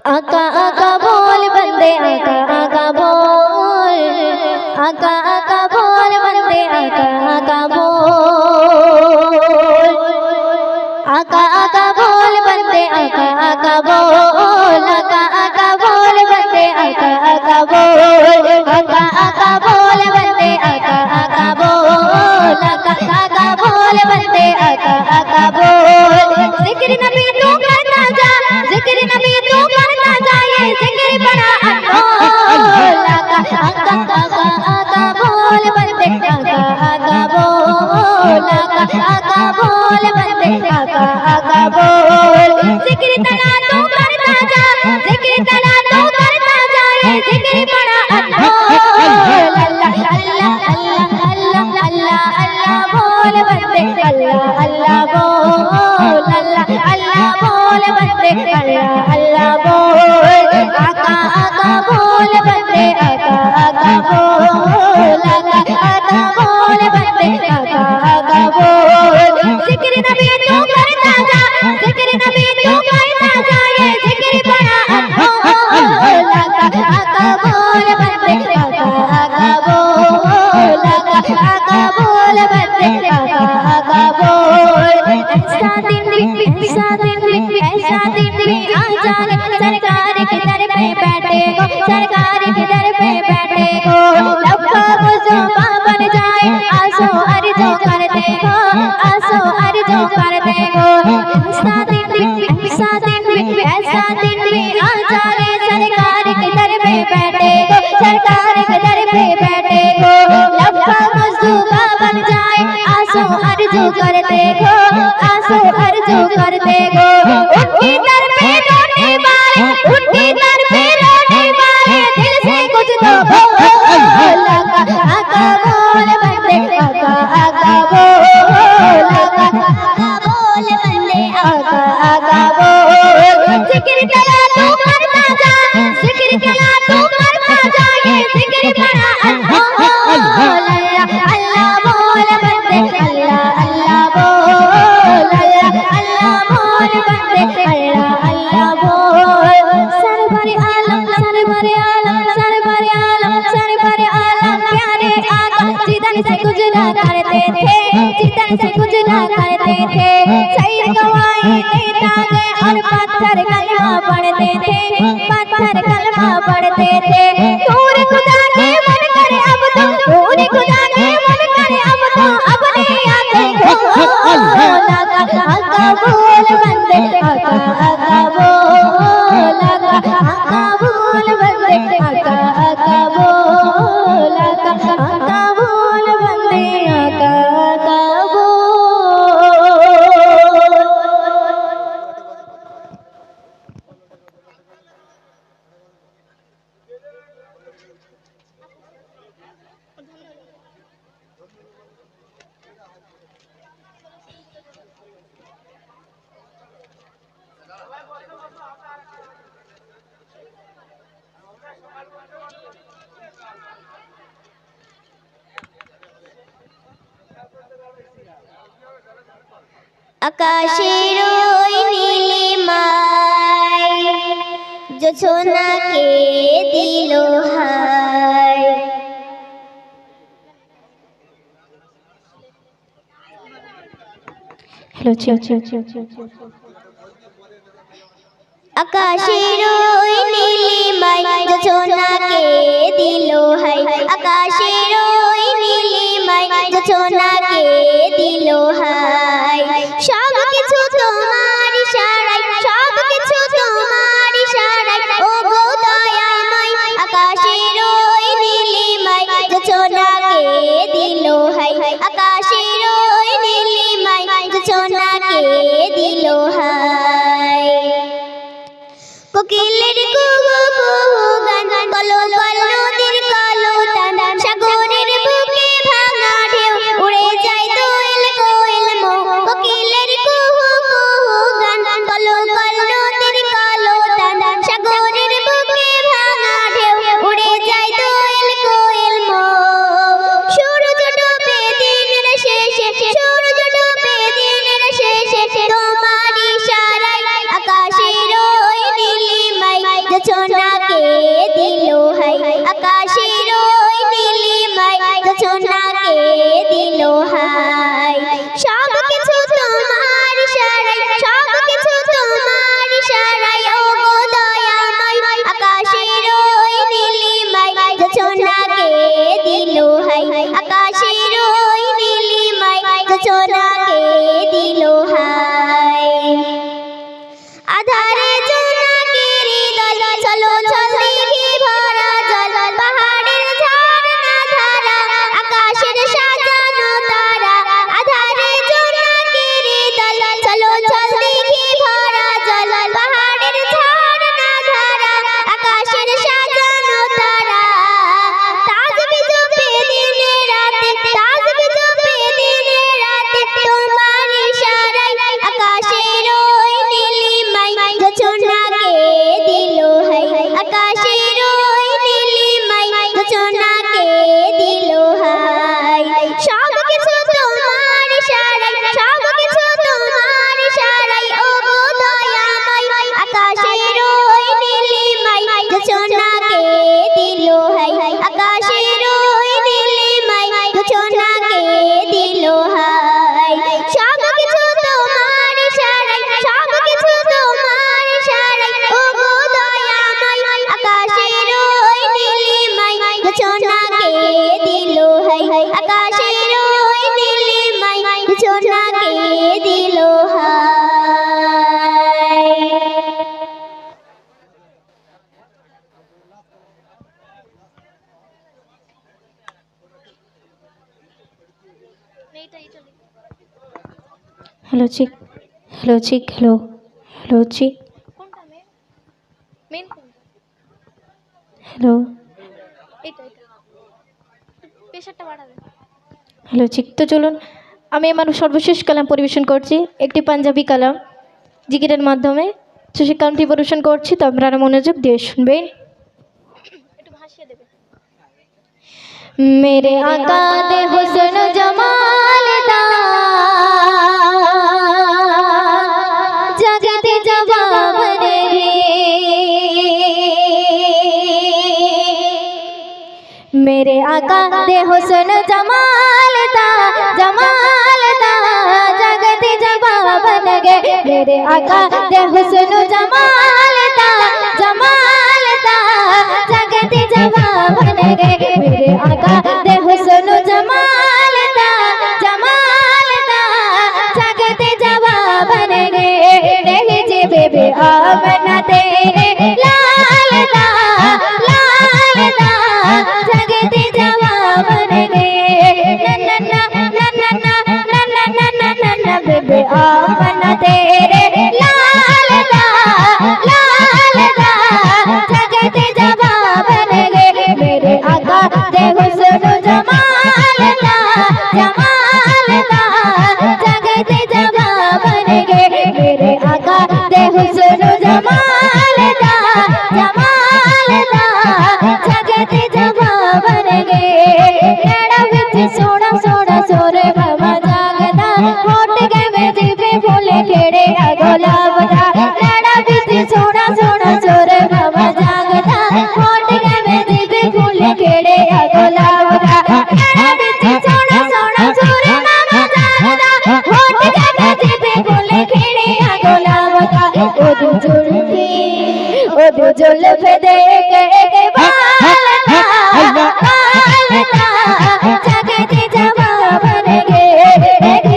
आका आका बोल बंदे आका आका बोल, आका आका बोल बंदे आका आका बोल, आका आका बोल बंदे आका आका बोल, आका आका बोल बंदे आका आका बोल, आका आका बोल बंदे आका आका बोल, आका आका बोल बंदे आका आका बोल। जिक्र नबी तू करता जा, जिक्र नबी तू करता जा, ये जिक्र बड़ा अनमोल। आका आका आका आका बोल बंदे आका आका बोल, आका आका बोल बंदे आका आका बोल। जिक्र तना तू करता जा, जिक्र तना तू करता जा, ये जिक्र बड़ा अनमोल। अल्लाह अल्लाह अल्लाह अल्लाह अल्लाह अल्लाह बोल बंदे अल्लाह अल्लाह बोल, अल्लाह अल्लाह बोल बंदे अल्लाह अल्लाह बोल। आका आका बोल बंदे आका आका बोल, आका आका बोल बंदे आका आका बोल। जिक्र नबी तू करता जा, जिक्र नबी तू करता जा, ये जिक्र बड़ा अनमोल। आका आका बोल बंदे आका आका बोल, आका आका बोल बंदे आका आका बोल। ऐसा दिन आ जाए सरकार के दर पे बैठे को, सरकार के दर पे बैठे को, लब्बा बुझो बन जाए आसो अर्जो करते को, आसो अर्जो करते को। ऐसा दिन आ जाए सरकार के दर पे बैठे को, सरकार के दर पे बैठे को, लब्बा बुझो बन जाए आसो अर्जो करते को, आसो अर्जो करते को। उनकी दर पे रोने वाले, उनकी दर पे रोने वाले, दिल से कुछ तो बोल। आका आका बोल बंदे आका आका बोल, आका आका बोल बंदे आका आका बोल। जिक्र कला तू करता जा, जिक्र कला तू करता जा, ये जिक्र बड़ा अनमोल। अल्लाह अल्लाह बोल बंदे अल्लाह अल्लाह बोल, अल्लाह अल्लाह बोल बंदे अल्लाह अल्लाह बोल। सरवर आलम सरवर आलम सरवर आलम सरवर आलम प्यारे आका जिदन से गुजरा करते थे, जिदन से गुजरा करते थे। सैर गवाही देता गए और पत्थर कलमा पढ़ते थे, पत्थर कलमा पढ़ते थे। नूर खुदा के मन करे अब तो, नूर खुदा के मन करे अब तो अपने आते खोल। आका आका बोल बंदे आका आका बोल, आका आका बोल बंदे आका आका बोल, आका आका बोल बंदे आका आका बोल। আকাশের ওই নীলিমায় জোছনাকে দিল হায়। আকাশের ওই নীলিমায় জোছনাকে দিল হায়, আকাশের ওই নীলিমায় জোছনাকে দিল হায়। সব কিছু তোমার ইশারায়, সব কিছু তোমার ইশারায়, ও গো দয়াময়। আকাশের ওই নীলিমায় জোছনাকে দিল হায়, আকাশের ওই নীলিমায় জোছনাকে দিল হায়। কোকিলের কুহু কুহু গান, কলো কলো নদীর কলো টান, সাগরের বুকে ভাঙা ঢেউ, উড়ে যায় দোয়েল কোয়েল মৌ। কোকিলের কুহু কুহু গান, কলো কলো নদীর কলো টান, हेलो चिक हेलो चिक हेलो हेलो चिक हेलो हेलो चिक तो चलुन আমি আমার সর্বশেষ কালাম পরিবেশন করছি একটি পাঞ্জাবি কালাম জিকিরের মাধ্যমে তো সেই কালামটি পরিবেশন করছি তো আপনারা মনোযোগ দিয়ে শুনবেন मेरे आका दे हुस्न जमाल दा जगत जवाब ने मेरे आका दे हुस्न जमाल दा जगत जवाब ने मेरे आका दे हुस्न जमाल दा जगत जवाब ने मेरे आका दे हुस्न जमाल दा जगत जवाब ने देख जे बेबे आमना तेरे लाल दा जगत जवाब ने नन्ना बेबे आमना तेरे लाल दा जगत जवाब ने मेरे आका दे हुस्न जमाल दा जगत जवाब ने मेरे आका दे हुस्न जमाल दा जगत जवाब ने नैना विच सोना सोना सोरे बाबा जागदा होठ गवे जिवे फूले खेड़े गुलाब दा नैना विच सोना सोना सोरे बाबा जागदा होठ गवे जिवे फूले खेड़े गुलाब दा नैना विच सोना सोना सोरे बाबा जागदा होठ गवे जिवे फूले खेड़े गुलाब दा ओ दू जुल्फे देख के बाल दा जगत जवाब ने देख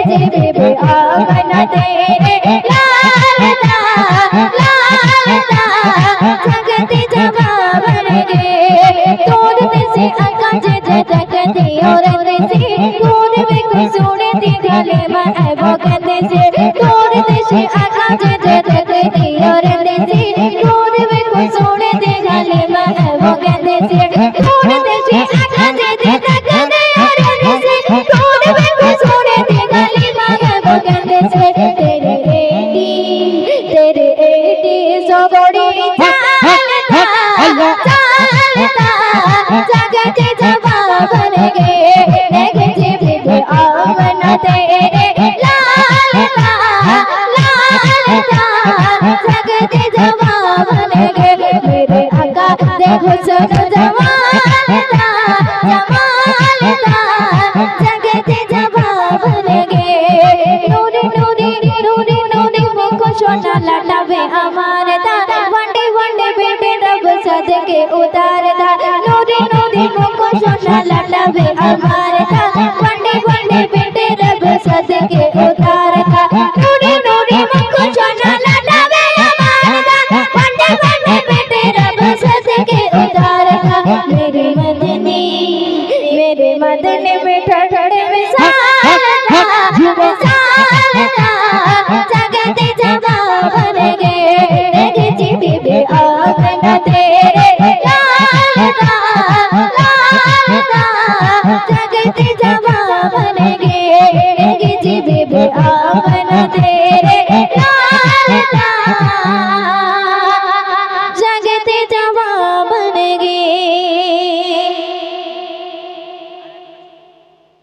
जे बेबे आमना तेरे लाल दा जगत जवाब ने तोड़ से आका जे जगत और से तोड़ में कोई सोने दी गले में वो कहते से तोड़ से आका जे जगत और से तोड़ में कोई सोने दी गले में वो कहते से तोड़ से आका जे जगत और से तोड़ में कोई सोने दी गले में वो कहते से तेरे एडी सोगड़ी चालता जगत जवाब ने देख जे बेबे आमना तेरे लाल दा जगत जवाब ने मेरे आका दे हुस्न जमाल दा जगत जवाब ने नूरी नूरी नूरी नूरी मुख सोना लटावे हमारे दा वंडे वंडे बेबे रब सदके उतार दा नूरी नूरी मुख सोना लटावे हमारे दा वंडे वंडे बेबे रब सदके उतार दा नूरी नूरी मुख सोना लटावे हमारे दा वंडे वंडे बेबे रब सदके उतार दा मेरे मदनी में ठठड़े मिसाल दा जगत जवाब ने देख जी बेबे आमना तेरे लाल दा जगत जवाब ने